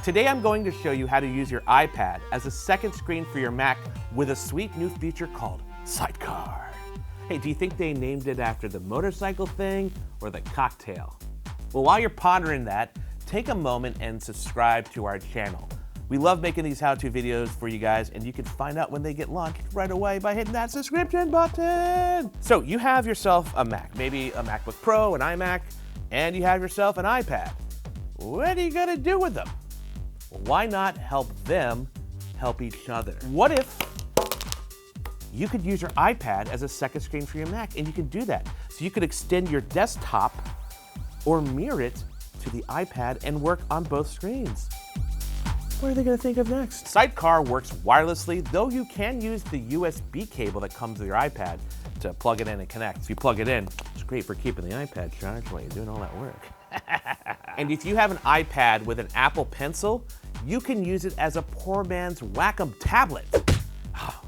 Today I'm going to show you how to use your iPad as a second screen for your Mac with a sweet new feature called Sidecar. Hey, do you think they named it after the motorcycle thing or the cocktail? Well, while you're pondering that, take a moment and subscribe to our channel. We love making these how-to videos for you guys, and you can find out when they get launched right away by hitting that subscription button. So you have yourself a Mac, maybe a MacBook Pro, an iMac, and you have yourself an iPad. What are you gonna do with them? Well, why not help them help each other? What if you could use your iPad as a second screen for your Mac, and you can do that. So you could extend your desktop or mirror it to the iPad and work on both screens. What are they going to think of next? Sidecar works wirelessly, though you can use the USB cable that comes with your iPad to plug it in and connect. If you plug it in, it's great for keeping the iPad charged while you're doing all that work. And if you have an iPad with an Apple Pencil, you can use it as a poor man's Wacom tablet. Oh,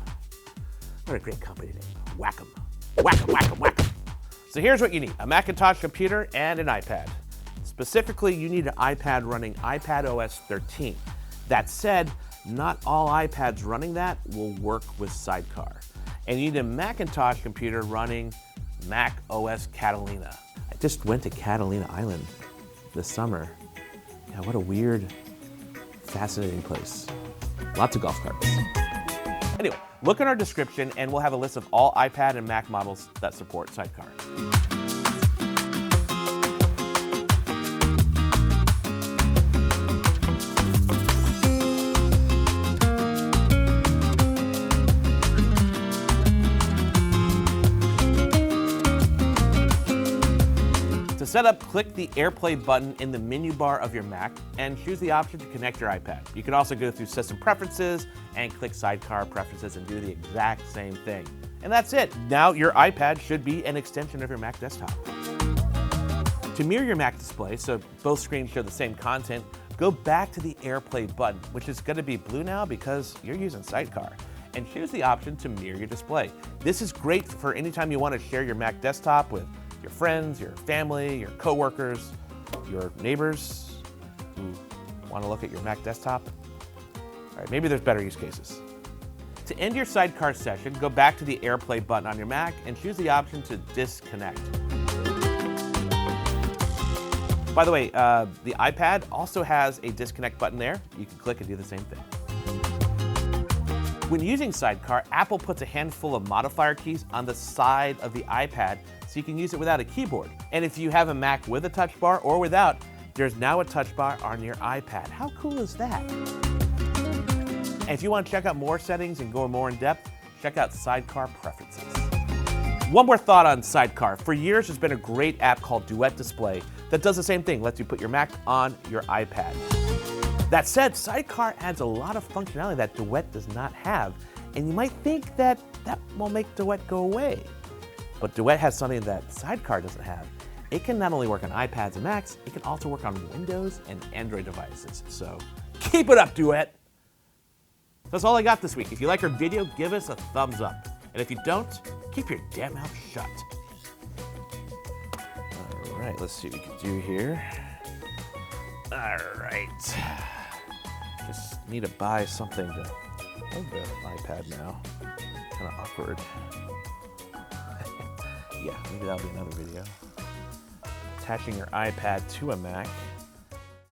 what a great company name, Wacom. Wacom, Wacom, Wacom. So here's what you need, a Macintosh computer and an iPad. Specifically, you need an iPad running iPadOS 13. That said, not all iPads running that will work with Sidecar. And you need a Macintosh computer running macOS Catalina. I just went to Catalina Island this summer. Yeah, what a weird, fascinating place. Lots of golf carts. Anyway, look in our description and we'll have a list of all iPad and Mac models that support Sidecar. To set up, click the AirPlay button in the menu bar of your Mac and choose the option to connect your iPad. You can also go through System Preferences and click Sidecar Preferences and do the exact same thing. And that's it. Now your iPad should be an extension of your Mac desktop. To mirror your Mac display so both screens show the same content, go back to the AirPlay button, which is going to be blue now because you're using Sidecar, and choose the option to mirror your display. This is great for anytime you want to share your Mac desktop with your friends, your family, your coworkers, your neighbors who want to look at your Mac desktop. All right, maybe there's better use cases. To end your Sidecar session, go back to the AirPlay button on your Mac and choose the option to disconnect. By the way, the iPad also has a disconnect button there. You can click and do the same thing. When using Sidecar, Apple puts a handful of modifier keys on the side of the iPad so you can use it without a keyboard. And if you have a Mac with a touch bar or without, there's now a touch bar on your iPad. How cool is that? And if you want to check out more settings and go more in depth, check out Sidecar Preferences. One more thought on Sidecar. For years, there's been a great app called Duet Display that does the same thing, lets you put your Mac on your iPad. That said, Sidecar adds a lot of functionality that Duet does not have, and you might think that that will make Duet go away. But Duet has something that Sidecar doesn't have. It can not only work on iPads and Macs, it can also work on Windows and Android devices. So keep it up, Duet! That's all I got this week. If you like our video, give us a thumbs up. And if you don't, keep your damn mouth shut. All right, let's see what we can do here. All right. Just need to buy something to hold the iPad now. Kind of awkward. Yeah, maybe that'll be another video. Attaching your iPad to a Mac.